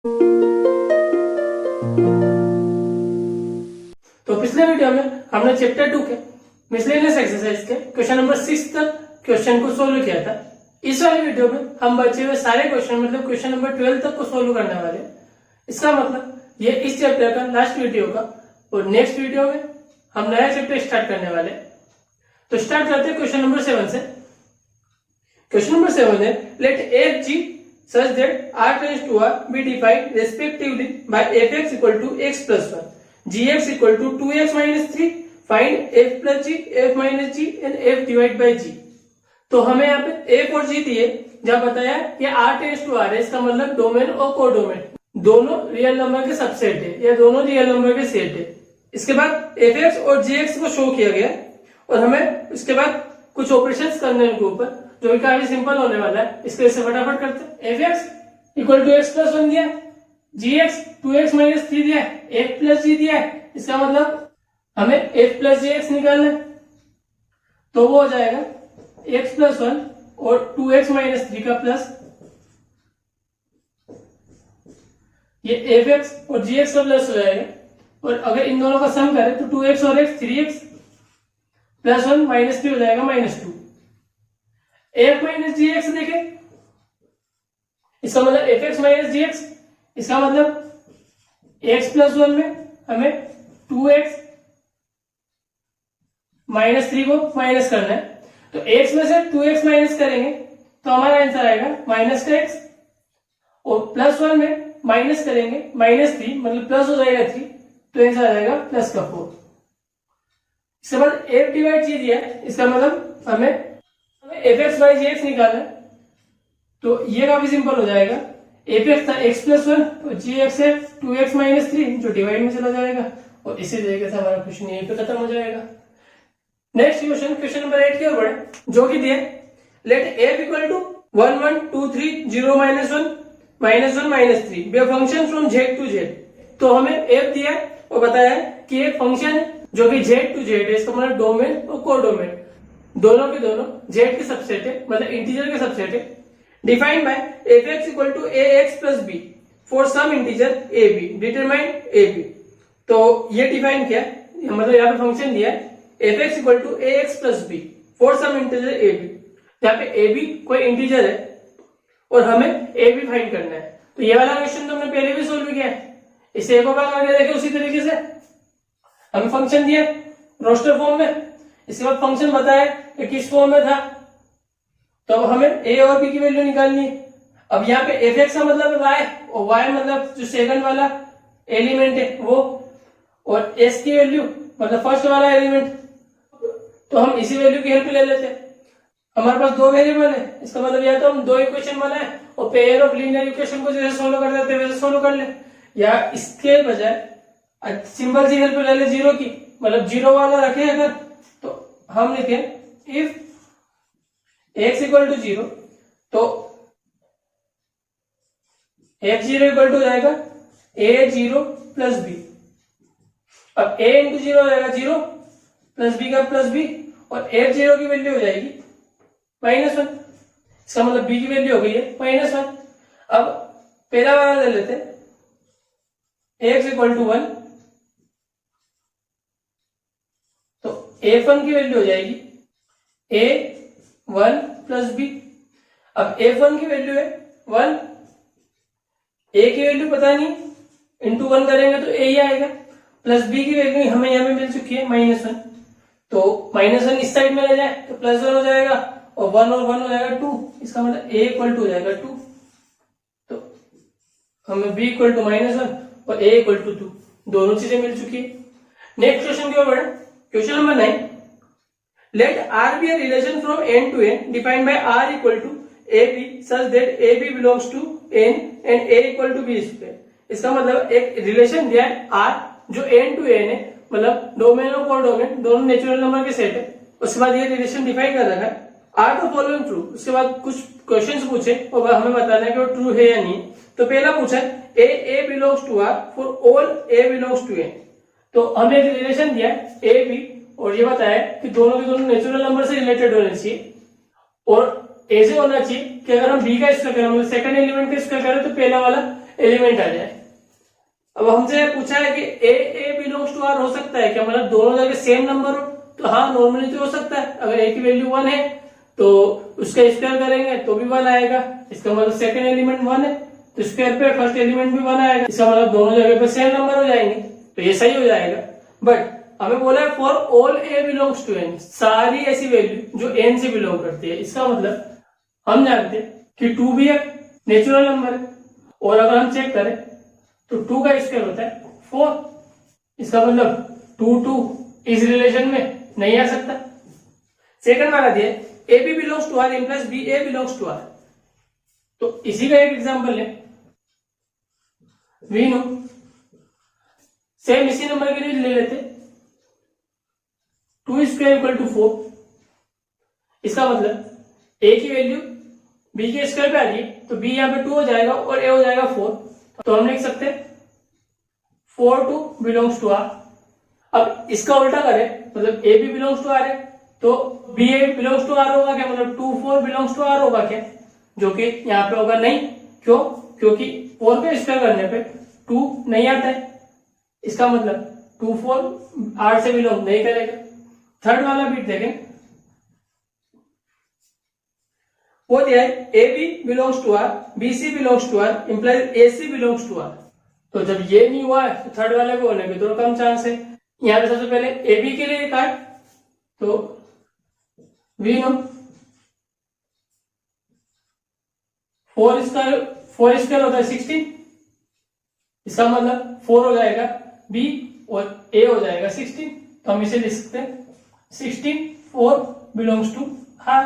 तो पिछले वीडियो में हमने चैप्टर 2 के मिसलेनियस एक्सरसाइज के क्वेश्चन नंबर 6 तक क्वेश्चन को सोल्व किया था। इस वाले वीडियो में हम बचे हुए सारे क्वेश्चन मतलब क्वेश्चन नंबर 12 तक को सोल्व करने वाले हैं। इसका मतलब ये इस चैप्टर का लास्ट वीडियो का और नेक्स्ट वीडियो में हम नया चैप्टर स्टार्ट करने वाले। तो स्टार्ट करते हैं क्वेश्चन नंबर 7 से। क्वेश्चन नंबर 7 है let F G such that r tends to r be defined respectively by fx equal to x plus 1, gx equal to 2x minus 3, find f plus g, f minus g and f divided by g। तो हमें यहाँ पे f और g दिए, जब बताया कि r tends to r है, इसका मतलब डोमेन और कोडोमेन दोनों रियल नंबर के सबसेट है या दोनों रियल नंबर के सेट है। इसके बाद fx और gx को शो किया गया और हमें इसके बाद कुछ ऑपरेशंस करने हैं उनके ऊपर जो कि काफी सिंपल होने वाला है। इसके इसे फटाफट करते हैं। fx equal to x plus 1 दिया, gx 2x माइनस 3 दिया, f प्लस g दिया है। इसका मतलब हमें f प्लस gx निकालना है, तो वो हो जाएगा x प्लस 1 और 2x माइनस 3 का प्लस ये fx और gx का प्लस हो जाएगा। और अगर इन दोनों का सम करें तो 2x और x 3x प्लस 1 माइनस 3 हो जाएगा माइनस 2। f माइनस जी एक्स देखें, इसका मतलब एफ एक्स माइनस जी एक्स, इसका मतलब x प्लस 1 में हमें 2x माइनस 3 को माइनस करना है। तो x में से 2x माइनस करेंगे तो हमारा आंसर आएगा माइनस का x, और प्लस 1 में माइनस करेंगे माइनस 3 मतलब प्लस हो जाएगा 3, तो आंसर आ जाएगा प्लस का 4। इसके बाद f डिवाइड जी दिया है, इसका मतलब हमें F X by G X निकालना है, तो ये काफी सिंपल हो जाएगा। एफ एक्स था एक्स प्लस 1 तो जी एक्स है 2x माइनस 3 जो डिवाइड में चला जाएगा, और इसी तरीके से हमारा क्वेश्चन यहीं पे खत्म हो जाएगा। नेक्स्ट क्वेश्चन, क्वेश्चन नंबर 8 की ओर बढ़े, जो कि दिए let F equal to 1 1 2 3 0 minus 1 minus 1 minus 3 be function from Z to Z. तो हमें एफ दिया है और बताया है कि एक फंक्शन है जो कि जेड टू जेड है, इसका मतलब डोमेन और कोडोमेन दोनों के दोनों जेड के सबसेट है, मतलब इंटीजर के सबसेट है। Defined by F X equal to A X plus B for some integer A B, determine A B. तो ये डिफाइन किया मतलब यहाँ पे फंक्शन दिया है F X equal to A X plus B for some integer A B. यहाँ पे ए बी कोई इंटीजर है और हमें ए बी फाइंड करना है। तो ये वाला क्वेश्चन तो हमने पहले भी सोल्व किया है, इसे एक बार करके देखें उसी तरीके से। हमें फंक्शन दिया रोस्टर फॉर्म में, इसके बाद फंक्शन बताया कि किस फॉर्म में था, तो अब हमें a और b की वैल्यू निकालनी है। अब यहाँ पे एफ एक्स का मतलब है y और y मतलब जो सेकंड वाला एलिमेंट है वो, और s की वैल्यू मतलब फर्स्ट वाला एलिमेंट। तो हम इसी वैल्यू की हेल्प ले लेते हैं। हमारे पास दो वेरिएबल है, इसका मतलब या तो हम दो इक्वेशन बनाए और पेयर ऑफ लीनियर इक्वेशन को जैसे सोल्व कर देते वैसे सोल्व कर ले, या इसके बजाय सिंपल सी हेल्प ले ले जीरो की, मतलब जीरो वाला रखे अगर, तो हम लिखे इफ x इक्वल टू 0 तो f0 इक्वल टू जाएगा a0 प्लस b। अब a इंटू 0 हो जाएगा 0 प्लस b का प्लस b, और f0 की वैल्यू हो जाएगी माइनस 1, इसका मतलब b की वैल्यू हो गई है माइनस 1। अब पहला वाला ले लेते हैं x इक्वल टू 1, तो f1 की वैल्यू हो जाएगी a1 प्लस b। अब f1 की वैल्यू है 1, a की वैल्यू पता नहीं, इंटू 1 करेंगे तो a ही आएगा, प्लस b की वैल्यू हमें यहाँ पे मिल चुकी है माइनस 1, तो माइनस 1 इस साइड में ले जाए तो प्लस 1 हो जाएगा, और 1 और 1 हो जाएगा 2, इसका मतलब a इक्वल टू हो जाएगा 2। तो हमें b इक्वल टू माइनस 1 और a इक्वल टू 2 दोनों चीजें मिल चुकी है। नेक्स्ट क्वेश्चन की ओर बढ़े, question number 9 let r be a relation from n to n defined by r equal to ab such that ab belongs to n and a equal to b square। इसका मतलब एक relation दिया है r जो n to n है, मतलब domain और codomain दोनों नेचुरल नंबर के सेट है। उसके बाद ये रिलेशन डिफाइन कर रखा है आर टू फॉलोइंग ट्रू। उसके बाद कुछ क्वेश्चंस पूछे और हमें बताना है कि वो ट्रू है या नहीं। तो पहला पूछा A belongs to R for all A belongs to N. तो हमें एक रिलेशन दिया है ए बी, और ये बताया कि दोनों के दोनों नेचुरल नंबर से रिलेटेड होने चाहिए, और ऐसे होना चाहिए कि अगर हम बी का स्क्वायर करें मतलब सेकंड एलिमेंट का स्क्वायर करें तो पहला वाला एलिमेंट आ जाए। अब हमसे पूछा है कि ए बिलोंग्स टू आर हो सकता है क्या, मतलब दोनों जगह सेम नंबर हो, तो हाँ नॉर्मली तो हो सकता है। अगर ए की वैल्यू 1 है तो उसका स्क्वायर करेंगे तो भी 1 आएगा, इसका मतलब सेकंड एलिमेंट 1 है तो स्क्वायर पे फर्स्ट एलिमेंट भी 1 आएगा, इसका मतलब दोनों जगह पे सेम नंबर हो जाएंगे, तो ये सही हो जाएगा। बट हमें बोला है for all A belongs to N, सारी ऐसी वैल्यू जो एन से बिलोंग करती है। इसका मतलब हम जानते हैं कि 2 भी एक नेचुरल नंबर है, और अगर हम चेक करें तो 2 का स्क्वायर होता है 4, इसका मतलब 2 इस रिलेशन में नहीं आ सकता। सेकंड वाला दिया A B belongs to R implies B A belongs to R, तो इसी का एक एग्जांपल है वी नो, सेम इसी नंबर के लिए ले लेते 2 स्क्वायर इक्वल टू 4, इसका मतलब ए की वैल्यू बी के स्क्वायर पे आ रही है तो बी यहाँ पे 2 हो जाएगा और ए हो जाएगा 4, तो हम लिख सकते हैं 4 2 बिलोंग्स टू आर। अब इसका उल्टा करें, मतलब A B belongs to R है तो B A belongs to R होगा क्या, मतलब 2 4 बिलोंग्स टू आर होगा क्या, जो कि यहाँ पे होगा नहीं। क्यों? क्योंकि 4 का स्क्वायर करने पे 2 नहीं आता है, इसका मतलब 2 4 आर से बिलोंग नहीं करेगा। थर्ड वाला बीट देखें, वो दिया है A B belongs to R B C belongs to R implies A C belongs to R, तो जब ये नहीं हुआ है तो थर्ड वाले को होने के तो कम चांस है। यहां पे सबसे पहले ए बी के लिए लिखा है तो वी नो 4 स्क्वायर होता है 16, इसका मतलब 4 हो जाएगा बी और ए हो जाएगा 16, तो हम इसे लिख सकते हैं 16 4 बिलोंग्स टू आर,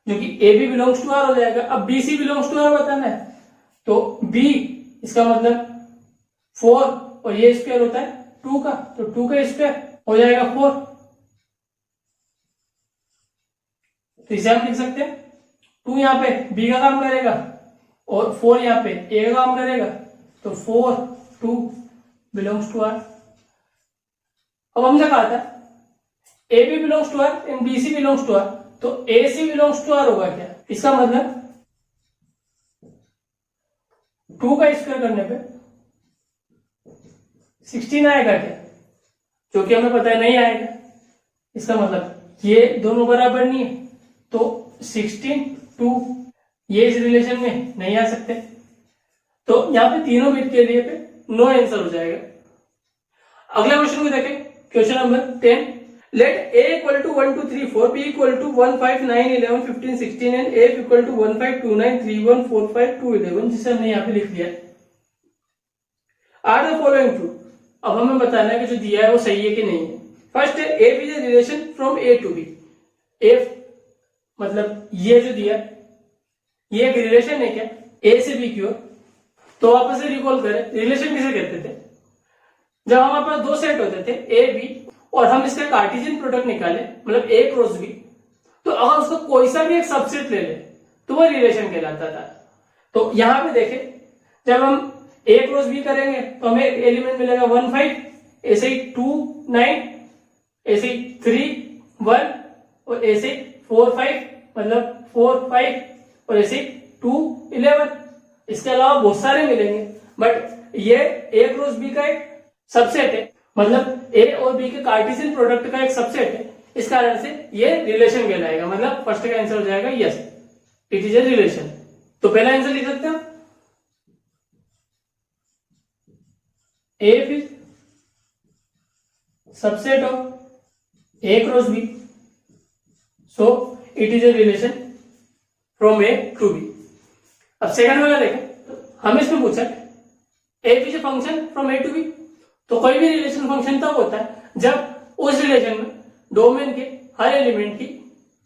जो कि A B belongs to R हो जाएगा। अब B C belongs to R बताना है तो बी इसका मतलब 4 और ये स्क्वायर होता है 2 का, तो 2 का स्क्वायर हो जाएगा 4, तो इसे हम लिख सकते हैं 2 यहाँ पे बी का काम करेगा और 4 यहाँ पे ए का काम करेगा, तो 4 2 बिलोंग्स टू आर। अब हमसे कहा था A B belongs to R and B C belongs to R, तो A C belongs to R होगा क्या, इसका मतलब 2 का स्क्वायर करने पे 16 आएगा क्या, जो कि हमें पता है नहीं आएगा, इसका मतलब ये दोनों बराबर नहीं है, तो 16 2 ये इस रिलेशन में नहीं आ सकते, तो यहां पे तीनों बिट के लिए पे नो आंसर हो जाएगा। अगले क्वेश्चन को देखें, question number 10, let a equal to 1 2 3 4 b equal to 1 5 9 11 15 16 and f equal to 1 5 2 9 3 1 4 5 2 11, जिसे हमने यहाँ पे लिख लिया है। आर द फॉलोइंग ट्रू, अब हमें बताना है कि जो दिया है वो सही है कि नहीं है। फर्स्ट है A is a relation from A to B, A मतलब ये जो दिया ये एक रिलेशन है क्या ए से बी की ओर, तो वापस से रिकॉल करें रिलेशन किसे कहते थे, जब हमारे पास दो सेट होते थे ए बी और हम इसका कार्टेशियन प्रोडक्ट निकाले मतलब ए क्रॉस बी, तो अगर उसका कोई सा भी एक सबसेट ले ले तो वो रिलेशन कहलाता था। तो यहां पे देखें जब हम ए क्रॉस बी करेंगे तो हमें एक एलिमेंट मिलेगा 1 5, ऐसे ही 2 9, ऐसे ही 3 1 और ऐसे 4 5 मतलब 4 5 और ऐसे 2 11। इसके अलावा बहुत सारे मिलेंगे बट ये ए क्रॉस बी का एक सबसेट है, मतलब ए और बी के कार्टेशियन प्रोडक्ट का एक सबसेट है, इस कारण से ये रिलेशन कहलाएगा। मतलब फर्स्ट का आंसर हो जाएगा yes, it is a relation. तो पहला आंसर लिख सकते हैं A is subset of A cross B, so it is a relation from A to B। अब सेकंड वाला देखें, हम इसमें पूछा A is a function from A to B, तो कोई भी रिलेशन फंक्शन तब होता है जब उस रिलेशन में डोमेन के हर एलिमेंट की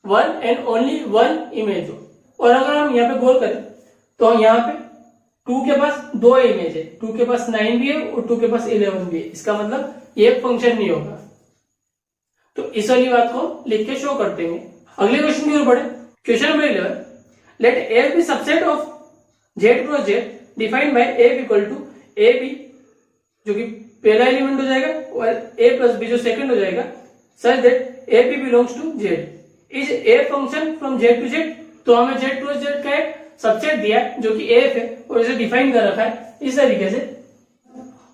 one and only one image हो। और अगर हम यहाँ पे गौर करें तो यहाँ पे 2 के पास दो इमेज है, 2 के पास 9 भी है और 2 के पास 11 भी है, इसका मतलब एक फंक्शन नहीं होगा। तो इस वाली बात को लिख के शो कर देंगे। अगले क्वेश्चन की ओर बढ़े, question number 11, let A B subset of Z cross Z defined by A equal to A B, जो कि पहला एलिमेंट हो जाएगा और ए प्लस बी जो सेकंड हो जाएगा, such that A B belongs to Z is a function from Z to Z. तो हमें जेड क्रॉस जेड का एक सबसेट दिया है जो कि एफ है और इसे डिफाइन कर रखा है इस तरीके से।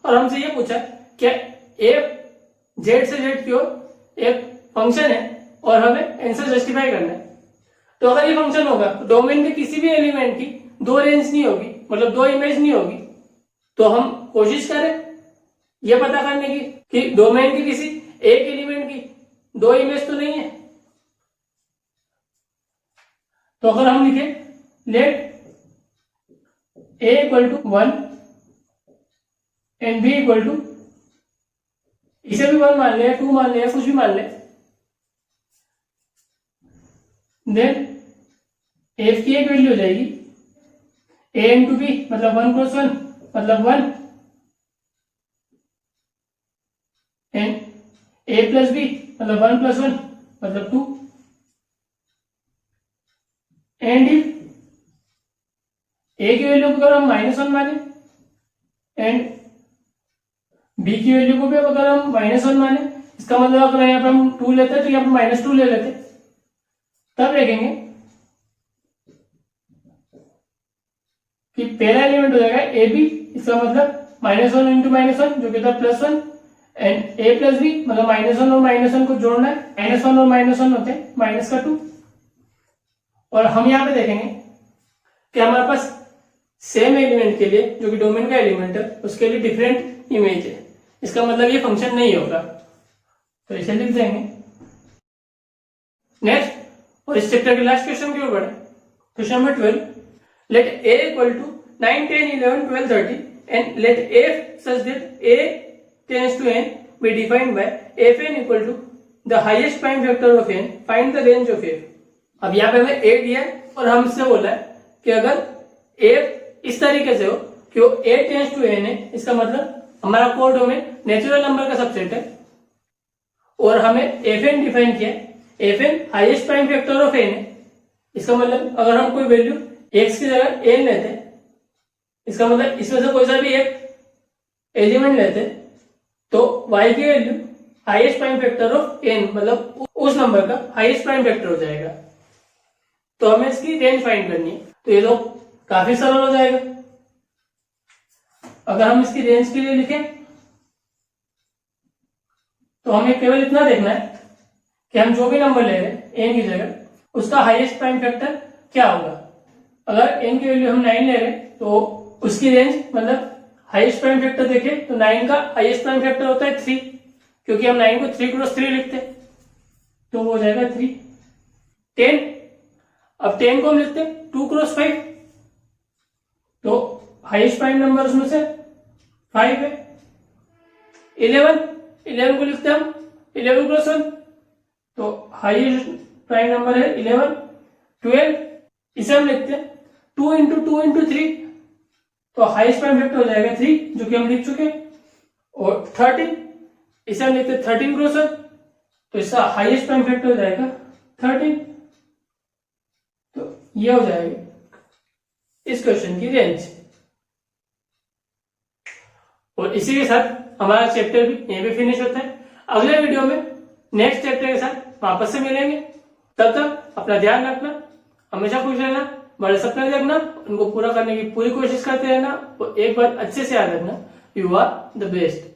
और हमसे ये पूछा क्या एफ जेड से जेड की ओर एक फंक्शन है और हमें आंसर जस्टिफाई करना है। तो अगर ये फंक्शन होगा तो डोमेन के किसी भी एलिमेंट की दो रेंज नहीं होगी, मतलब दो इमेज नहीं होगी। तो हम कोशिश करें ये पता करने की कि डोमेन के किसी एक एलिमेंट की दो इमेज तो नहीं है। तो अगर हम लिखें let a equal to 1 and b equal to, इसे भी 1 मान ले, 2 मान ले, कुछ भी मान ले, देन f की एक वैल्यू हो जाएगी a इंटू बी मतलब 1 क्रॉस 1 मतलब 1 एंड a प्लस बी मतलब 1 प्लस 1 मतलब 2 एंड इफ a की वैल्यू को अगर हम -1 माने एंड b की वैल्यू को भी अगर हम -1 माने, इसका मतलब अगर यहाँ पे हम 2 लेते हैं तो यहाँ पे -2 ले लेते, तब देखेंगे कि पहला एलिमेंट हो जाएगा ए बी, इसका मतलब -1 इंटू -1 जो कि था +1 एंड a प्लस बी मतलब -1 और -1 को जोड़ना है, -1 और -1 होते हैं -2। और हम यहाँ पे देखेंगे कि हमारे पास सेम एलिमेंट के लिए जो कि डोमेन का एलिमेंट है उसके लिए डिफरेंट इमेज है, इसका मतलब ये फंक्शन नहीं होगा, तो इसे लिख देंगे। नेक्स्ट, और इस चैप्टर के लास्ट क्वेश्चन की ओर बढ़े। Question number 12, let a equal to 9, 10, 11, 12, 13 and let f such that a tends to n be defined by fn equal to the highest prime factor of n, find the range of f। अब यहाँ पे हमें a दिया है और हमसे बोला है कि अगर f इस तरीके से हो कि वो a टेंस टू n है, इसका मतलब हमारा कोर डोमेन नेचुरल नंबर का सबसेट है और हमें fn डिफाइन किया है, fn highest prime factor of n है। इसका मतलब अगर हम कोई वैल्यू x की जगह n लेते हैं, इसका मतलब इसमें से कोई सा भी एक एलिमेंट लेते हैं तो y की value highest prime factor of n मतलब उस नंबर का हाईएस्ट प्राइम फैक्टर हो जाएगा। तो हमें इसकी रेंज फाइंड करनी है, तो ये तो काफी सरल हो जाएगा। अगर हम इसकी रेंज के लिए लिखें तो हमें केवल इतना देखना है कि हम जो भी नंबर ले रहे हैं n की जगह उसका हाईएस्ट प्राइम फैक्टर क्या होगा। अगर n की वैल्यू हम 9 ले रहे हैं तो उसकी रेंज मतलब हाईएस्ट प्राइम फैक्टर देखें तो 9 का हाईएस्ट प्राइम फैक्टर होता है 3, क्योंकि हम 9 को 3 क्रॉस 3 लिखते हैं तो वो हो जाएगा 3। 10, अब 10 को हम लिखते हैं 2 क्रॉस 5 तो हाईएस्ट प्राइम नंबर उसमें से 5 है। 11 को लिखते हैं हम 11 क्रॉस 1 तो हाईएस्ट प्राइम नंबर है 11। 12 इसे हम लिखते हैं 2 इंटू 2 इंटू 3 तो हाईएस्ट प्राइम फैक्टर हो जाएगा 3 जो कि हम लिख चुके हैं। और 13 इसे हम लिखते हैं 13 क्रॉस 1 तो इसका हाईएस्ट प्राइम फैक्टर हो जाएगा 13। तो ये हो जाएगा इस क्वेश्चन की रेंज। और इसी के साथ हमारा चैप्टर भी यहीं पे फिनिश होता है। अगले वीडियो में नेक्स्ट चैप्टर के साथ वापस से मिलेंगे। तब तक अपना ध्यान रखना, हमेशा खुश रहना, बड़े सपने देखना, उनको पूरा करने की पूरी कोशिश करते रहना और एक बात अच्छे से याद रखना, यू आर द बेस्ट।